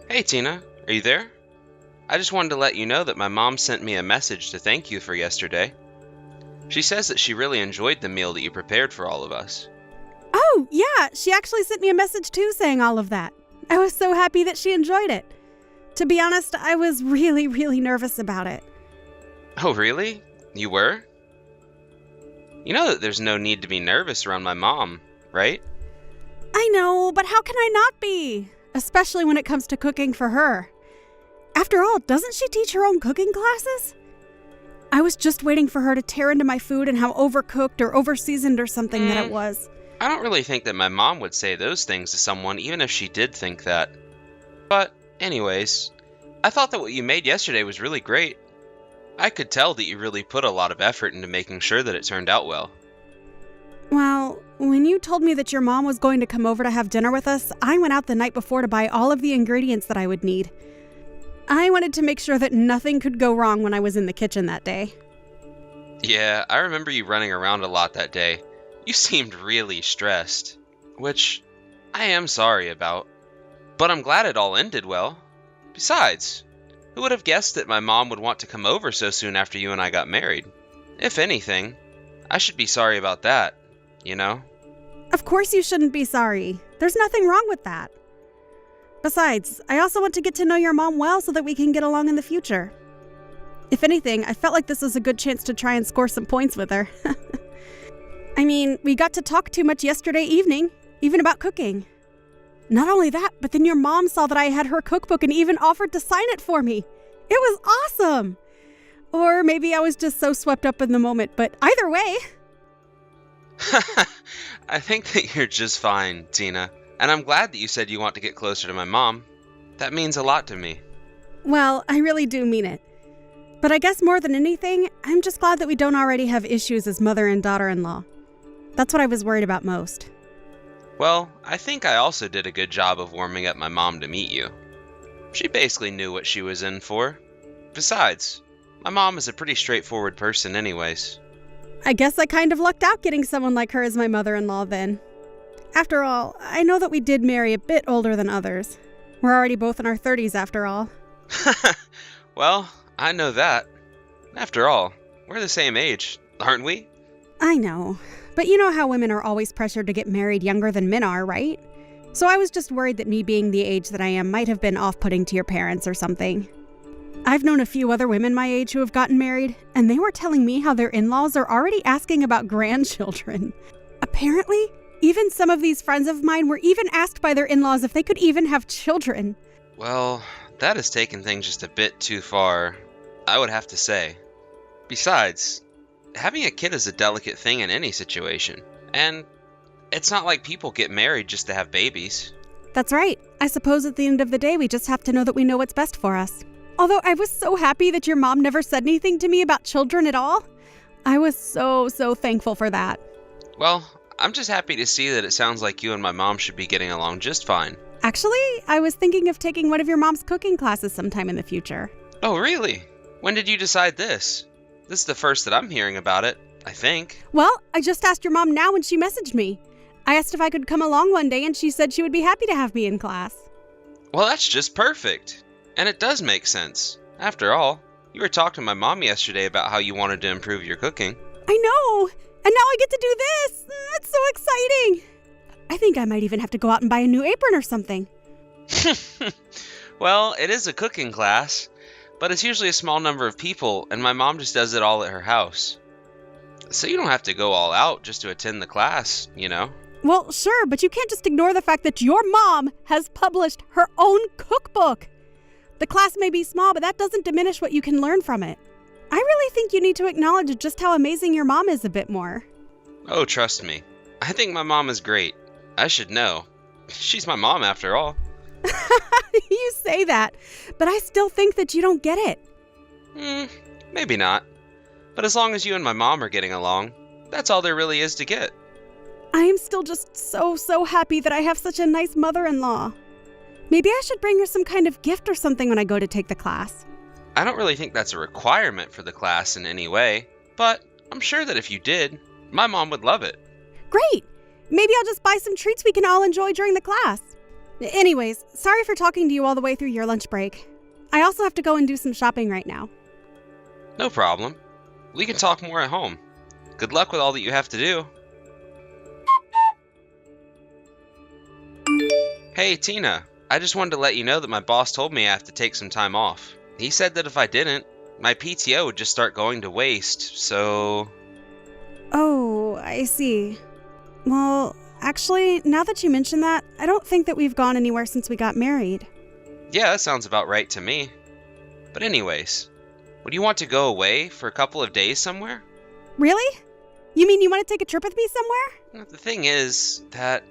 Hey Tina, are you there? I just wanted to let you know that my mom sent me a message to thank you for yesterday. She says that she really enjoyed the meal that you prepared for all of us. Oh, yeah, she actually sent me a message too saying all of that. I was so happy that she enjoyed it. To be honest, I was really nervous about it. Oh, really? You were? You know that there's no need to be nervous around my mom, right? I know, but how can I not be? Especially when it comes to cooking for her. After all, doesn't she teach her own cooking classes? I was just waiting for her to tear into my food and how overcooked or overseasoned or something that it was. I don't really think that my mom would say those things to someone, even if she did think that. But, anyways, I thought that what you made yesterday was really great. I could tell that you really put a lot of effort into making sure that it turned out well. Well, when you told me that your mom was going to come over to have dinner with us, I went out the night before to buy all of the ingredients that I would need. I wanted to make sure that nothing could go wrong when I was in the kitchen that day. Yeah, I remember you running around a lot that day. You seemed really stressed, which I am sorry about. But I'm glad it all ended well. Besides, who would have guessed that my mom would want to come over so soon after you and I got married? If anything, I should be sorry about that, you know? Of course you shouldn't be sorry. There's nothing wrong with that. Besides, I also want to get to know your mom well so that we can get along in the future. If anything, I felt like this was a good chance to try and score some points with her. I mean, we got to talk too much yesterday evening, even about cooking. Not only that, but then your mom saw that I had her cookbook and even offered to sign it for me. It was awesome! Or maybe I was just so swept up in the moment, but either way. I think that you're just fine, Tina. And I'm glad that you said you want to get closer to my mom. That means a lot to me. Well, I really do mean it. But I guess more than anything, I'm just glad that we don't already have issues as mother and daughter-in-law. That's what I was worried about most. Well, I think I also did a good job of warming up my mom to meet you. She basically knew what she was in for. Besides, my mom is a pretty straightforward person anyways. I guess I kind of lucked out getting someone like her as my mother-in-law then. After all, I know that we did marry a bit older than others. We're already both in our 30s after all. Well, I know that. After all, we're the same age, aren't we? I know. But you know how women are always pressured to get married younger than men are, right? So I was just worried that me being the age that I am might have been off-putting to your parents or something. I've known a few other women my age who have gotten married, and they were telling me how their in-laws are already asking about grandchildren. Apparently, even some of these friends of mine were even asked by their in-laws if they could even have children. Well, that has taken things just a bit too far, I would have to say. Besides, having a kid is a delicate thing in any situation, and it's not like people get married just to have babies. That's right. I suppose at the end of the day, we just have to know that we know what's best for us. Although I was so happy that your mom never said anything to me about children at all. I was so thankful for that. Well, I'm just happy to see that it sounds like you and my mom should be getting along just fine. Actually, I was thinking of taking one of your mom's cooking classes sometime in the future. Oh, really? When did you decide this? This is the first that I'm hearing about it, I think. Well, I just asked your mom now when she messaged me. I asked if I could come along one day and she said she would be happy to have me in class. Well, that's just perfect. And it does make sense. After all, you were talking to my mom yesterday about how you wanted to improve your cooking. I know! And now I get to do this! It's so exciting! I think I might even have to go out and buy a new apron or something. Well, it is a cooking class, but it's usually a small number of people, and my mom just does it all at her house. So you don't have to go all out just to attend the class, you know? Well, sure, but you can't just ignore the fact that your mom has published her own cookbook. The class may be small, but that doesn't diminish what you can learn from it. I really think you need to acknowledge just how amazing your mom is a bit more. Oh, trust me. I think my mom is great. I should know. She's my mom after all. You say that, but I still think that you don't get it. Maybe not. But as long as you and my mom are getting along, that's all there really is to get. I am still just so happy that I have such a nice mother-in-law. Maybe I should bring her some kind of gift or something when I go to take the class. I don't really think that's a requirement for the class in any way, but I'm sure that if you did, my mom would love it. Great! Maybe I'll just buy some treats we can all enjoy during the class. Anyways, sorry for talking to you all the way through your lunch break. I also have to go and do some shopping right now. No problem. We can talk more at home. Good luck with all that you have to do. Hey, Tina. I just wanted to let you know that my boss told me I have to take some time off. He said that if I didn't, my PTO would just start going to waste, so... Oh, I see. Well, actually, now that you mention that, I don't think that we've gone anywhere since we got married. Yeah, that sounds about right to me. But anyways, would you want to go away for a couple of days somewhere? Really? You mean you want to take a trip with me somewhere? The thing is that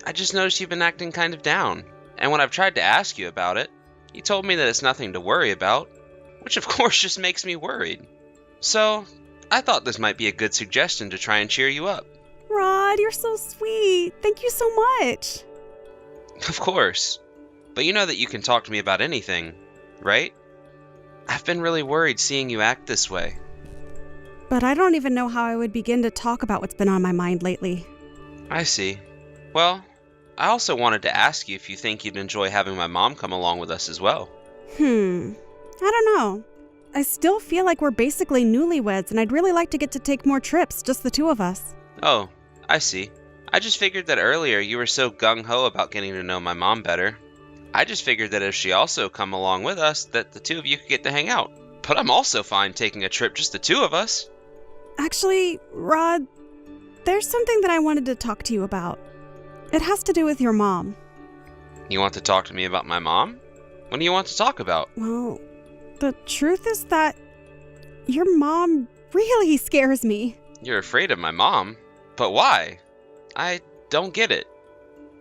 I just noticed you've been acting kind of down. And when I've tried to ask you about it, you told me that it's nothing to worry about, which of course just makes me worried. So, I thought this might be a good suggestion to try and cheer you up. Rod, you're so sweet. Thank you so much. Of course. But you know that you can talk to me about anything, right? I've been really worried seeing you act this way. But I don't even know how I would begin to talk about what's been on my mind lately. I see. Well, I also wanted to ask you if you think you'd enjoy having my mom come along with us as well. I don't know. I still feel like we're basically newlyweds, and I'd really like to get to take more trips, just the two of us. Oh, I see. I just figured that earlier you were so gung-ho about getting to know my mom better. I just figured that if she also come along with us, that the two of you could get to hang out. But I'm also fine taking a trip just the two of us. Actually, Rod, there's something that I wanted to talk to you about. It has to do with your mom. You want to talk to me about my mom? What do you want to talk about? Well, the truth is that your mom really scares me. You're afraid of my mom? But why? I don't get it.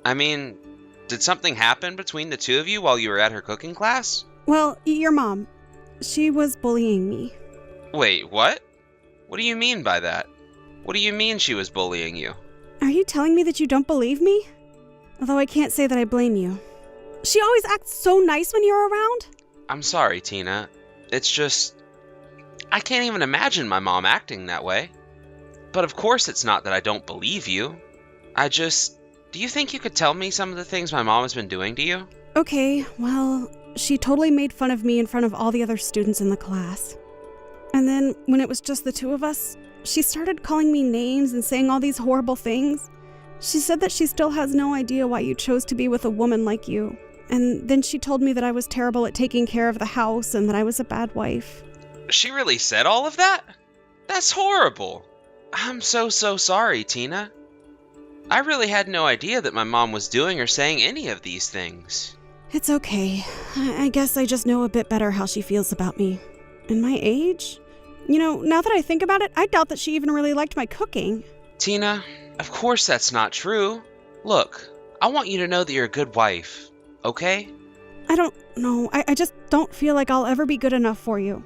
I mean, did something happen between the two of you while you were at her cooking class? Well, your mom. She was bullying me. Wait, what? What do you mean by that? What do you mean she was bullying you? Are you telling me that you don't believe me? Although I can't say that I blame you. She always acts so nice when you're around. I'm sorry, Tina. It's just... I can't even imagine my mom acting that way. But of course it's not that I don't believe you. Do you think you could tell me some of the things my mom has been doing to you? Okay, well, she totally made fun of me in front of all the other students in the class. And then, when it was just the two of us, she started calling me names and saying all these horrible things. She said that she still has no idea why you chose to be with a woman like you. And then she told me that I was terrible at taking care of the house and that I was a bad wife. She really said all of that? That's horrible. I'm so sorry, Tina. I really had no idea that my mom was doing or saying any of these things. It's okay. I guess I just know a bit better how she feels about me. And my age? You know, now that I think about it, I doubt that she even really liked my cooking. Tina, of course that's not true. Look, I want you to know that you're a good wife, okay? I don't know. I just don't feel like I'll ever be good enough for you.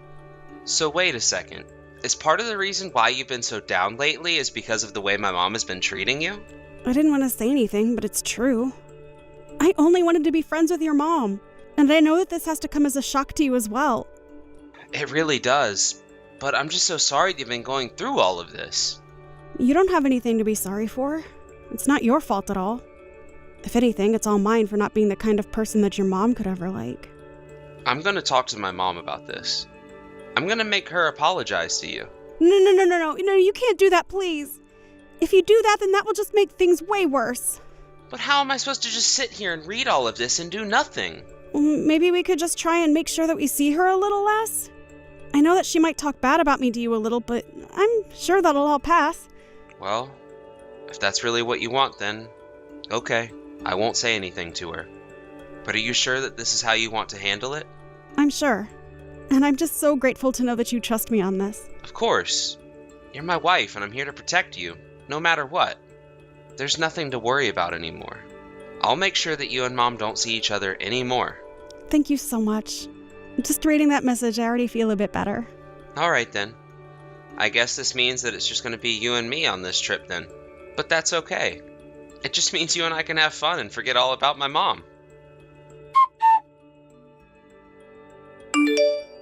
So wait a second. Is part of the reason why you've been so down lately is because of the way my mom has been treating you? I didn't want to say anything, but it's true. I only wanted to be friends with your mom. And I know that this has to come as a shock to you as well. It really does. But I'm just so sorry you've been going through all of this. You don't have anything to be sorry for. It's not your fault at all. If anything, it's all mine for not being the kind of person that your mom could ever like. I'm going to talk to my mom about this. I'm going to make her apologize to you. No, you can't do that, please. If you do that, then that will just make things way worse. But how am I supposed to just sit here and read all of this and do nothing? Maybe we could just try and make sure that we see her a little less? I know that she might talk bad about me to you a little, but I'm sure that'll all pass. Well, if that's really what you want, then okay. I won't say anything to her. But are you sure that this is how you want to handle it? I'm sure. And I'm just so grateful to know that you trust me on this. Of course. You're my wife, and I'm here to protect you, no matter what. There's nothing to worry about anymore. I'll make sure that you and Mom don't see each other anymore. Thank you so much. Just reading that message, I already feel a bit better. Alright then. I guess this means that it's just going to be you and me on this trip then. But that's okay. It just means you and I can have fun and forget all about my mom.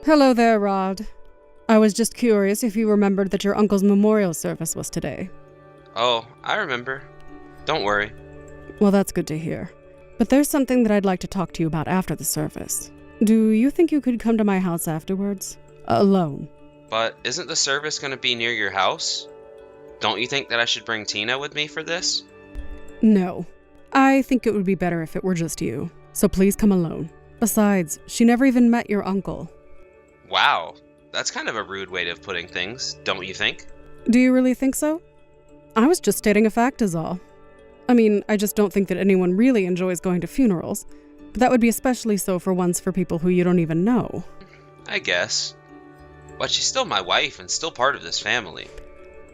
Hello there, Rod. I was just curious if you remembered that your uncle's memorial service was today. Oh, I remember. Don't worry. Well, that's good to hear. But there's something that I'd like to talk to you about after the service. Do you think you could come to my house afterwards? Alone? But isn't the service going to be near your house? Don't you think that I should bring Tina with me for this? No. I think it would be better if it were just you. So please come alone. Besides, she never even met your uncle. Wow, that's kind of a rude way of putting things, don't you think? Do you really think so? I was just stating a fact is all. I mean, I just don't think that anyone really enjoys going to funerals. But that would be especially so for ones for people who you don't even know. I guess. But she's still my wife and still part of this family.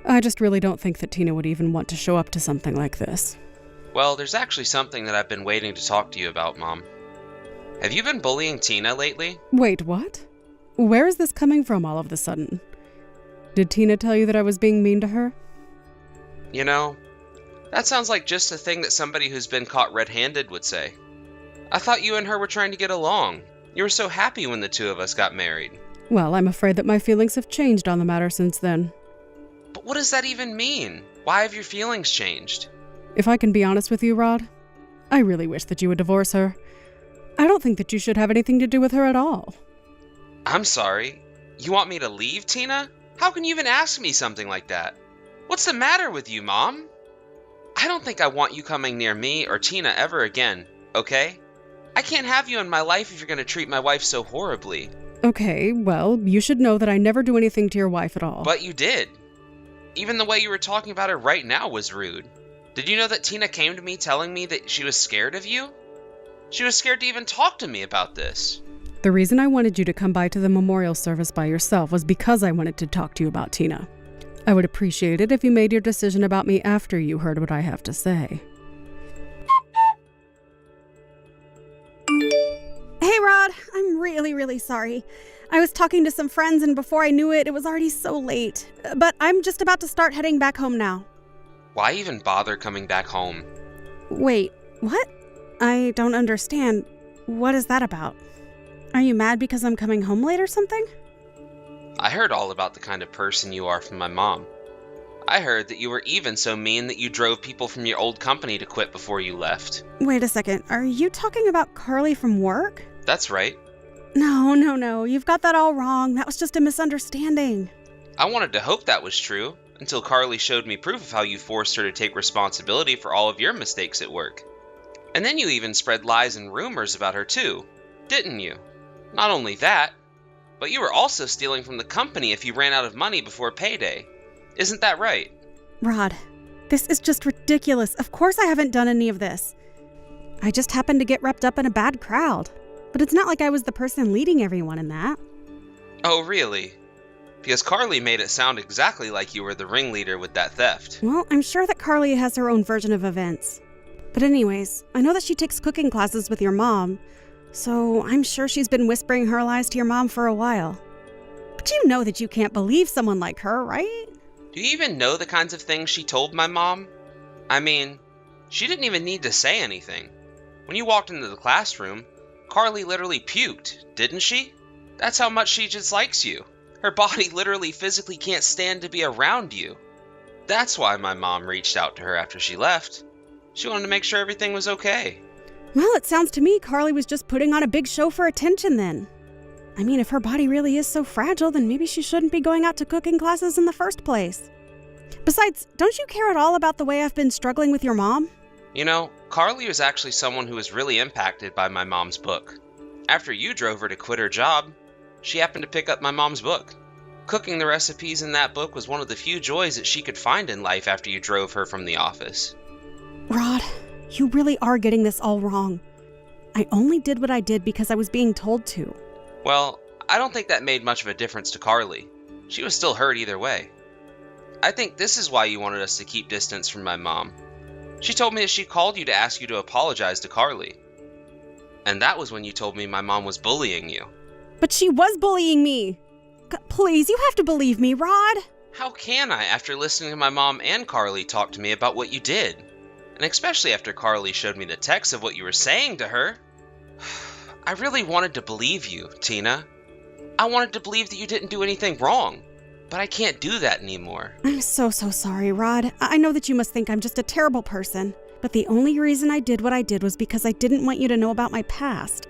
I just really don't think that Tina would even want to show up to something like this. Well, there's actually something that I've been waiting to talk to you about, Mom. Have you been bullying Tina lately? Wait, what? Where is this coming from all of a sudden? Did Tina tell you that I was being mean to her? You know, that sounds like just a thing that somebody who's been caught red-handed would say. I thought you and her were trying to get along. You were so happy when the two of us got married. Well, I'm afraid that my feelings have changed on the matter since then. But what does that even mean? Why have your feelings changed? If I can be honest with you, Rod, I really wish that you would divorce her. I don't think that you should have anything to do with her at all. I'm sorry. You want me to leave, Tina? How can you even ask me something like that? What's the matter with you, Mom? I don't think I want you coming near me or Tina ever again, okay? I can't have you in my life if you're going to treat my wife so horribly. Okay, well, you should know that I never do anything to your wife at all. But you did. Even the way you were talking about her right now was rude. Did you know that Tina came to me telling me that she was scared of you? She was scared to even talk to me about this. The reason I wanted you to come by to the memorial service by yourself was because I wanted to talk to you about Tina. I would appreciate it if you made your decision about me after you heard what I have to say. Hey, Rod, I'm really sorry. I was talking to some friends, and before I knew it, it was already so late. But I'm just about to start heading back home now. Why even bother coming back home? Wait, what? I don't understand. What is that about? Are you mad because I'm coming home late or something? I heard all about the kind of person you are from my mom. I heard that you were even so mean that you drove people from your old company to quit before you left. Wait a second, are you talking about Carly from work? That's right. No, you've got that all wrong. That was just a misunderstanding. I wanted to hope that was true, until Carly showed me proof of how you forced her to take responsibility for all of your mistakes at work. And then you even spread lies and rumors about her too, didn't you? Not only that, but you were also stealing from the company if you ran out of money before payday. Isn't that right? Rod, this is just ridiculous. Of course I haven't done any of this. I just happened to get wrapped up in a bad crowd. But it's not like I was the person leading everyone in that. Oh, really? Because Carly made it sound exactly like you were the ringleader with that theft. Well, I'm sure that Carly has her own version of events. But anyways, I know that she takes cooking classes with your mom, so I'm sure she's been whispering her lies to your mom for a while. But you know that you can't believe someone like her, right? Do you even know the kinds of things she told my mom? I mean, she didn't even need to say anything. When you walked into the classroom, Carly literally puked, didn't she? That's how much she dislikes you. Her body literally physically can't stand to be around you. That's why my mom reached out to her after she left. She wanted to make sure everything was okay. Well, it sounds to me Carly was just putting on a big show for attention then. I mean, if her body really is so fragile, then maybe she shouldn't be going out to cooking classes in the first place. Besides, don't you care at all about the way I've been struggling with your mom? You know, Carly was actually someone who was really impacted by my mom's book. After you drove her to quit her job, she happened to pick up my mom's book. Cooking the recipes in that book was one of the few joys that she could find in life after you drove her from the office. Rod, you really are getting this all wrong. I only did what I did because I was being told to. Well, I don't think that made much of a difference to Carly. She was still hurt either way. I think this is why you wanted us to keep distance from my mom. She told me that she called you to ask you to apologize to Carly. And that was when you told me my mom was bullying you. But she was bullying me. Please, you have to believe me, Rod. How can I after listening to my mom and Carly talk to me about what you did? And especially after Carly showed me the text of what you were saying to her. I really wanted to believe you, Tina. I wanted to believe that you didn't do anything wrong. But I can't do that anymore. I'm so sorry, Rod. I know that you must think I'm just a terrible person. But the only reason I did what I did was because I didn't want you to know about my past.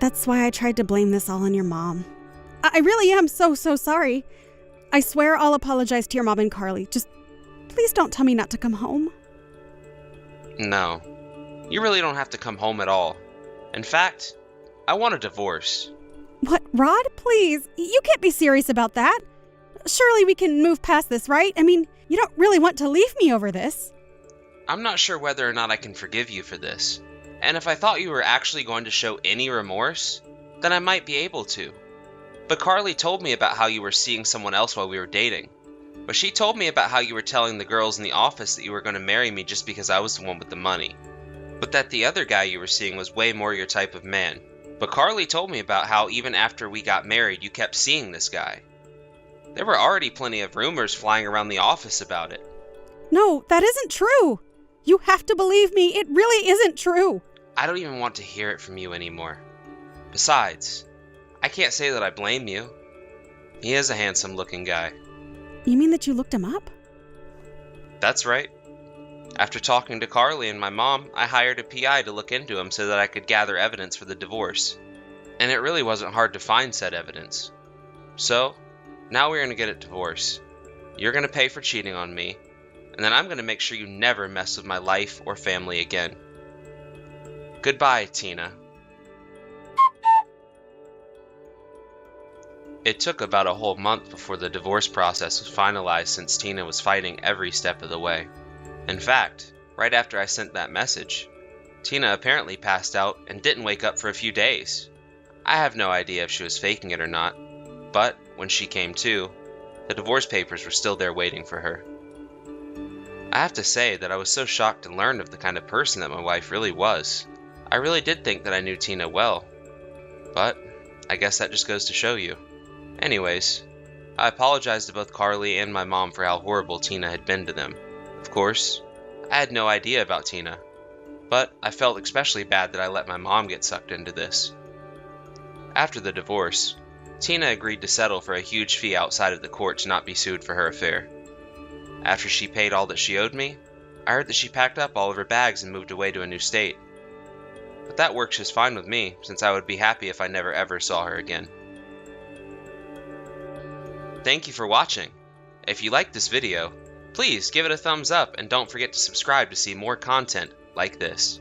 That's why I tried to blame this all on your mom. I really am so sorry. I swear I'll apologize to your mom and Carly. Just please don't tell me not to come home. No, you really don't have to come home at all. In fact, I want a divorce. What, Rod? Please, you can't be serious about that. Surely we can move past this, right? I mean, you don't really want to leave me over this. I'm not sure whether or not I can forgive you for this. And if I thought you were actually going to show any remorse, then I might be able to. But Carly told me about how you were seeing someone else while we were dating. But she told me about how you were telling the girls in the office that you were going to marry me just because I was the one with the money. But that the other guy you were seeing was way more your type of man. But Carly told me about how even after we got married, you kept seeing this guy. There were already plenty of rumors flying around the office about it. No, that isn't true. You have to believe me. It really isn't true. I don't even want to hear it from you anymore. Besides, I can't say that I blame you. He is a handsome-looking guy. You mean that you looked him up? That's right. After talking to Carly and my mom, I hired a PI to look into him so that I could gather evidence for the divorce. And it really wasn't hard to find said evidence. So, now we're going to get a divorce. You're going to pay for cheating on me, and then I'm going to make sure you never mess with my life or family again. Goodbye, Tina. It took about a whole month before the divorce process was finalized since Tina was fighting every step of the way. In fact, right after I sent that message, Tina apparently passed out and didn't wake up for a few days. I have no idea if she was faking it or not, but when she came to, the divorce papers were still there waiting for her. I have to say that I was so shocked to learn of the kind of person that my wife really was. I really did think that I knew Tina well, but I guess that just goes to show you. Anyways, I apologized to both Carly and my mom for how horrible Tina had been to them. Of course, I had no idea about Tina, but I felt especially bad that I let my mom get sucked into this. After the divorce, Tina agreed to settle for a huge fee outside of the court to not be sued for her affair. After she paid all that she owed me, I heard that she packed up all of her bags and moved away to a new state. But that works just fine with me, since I would be happy if I never ever saw her again. Thank you for watching. If you liked this video, please give it a thumbs up and don't forget to subscribe to see more content like this.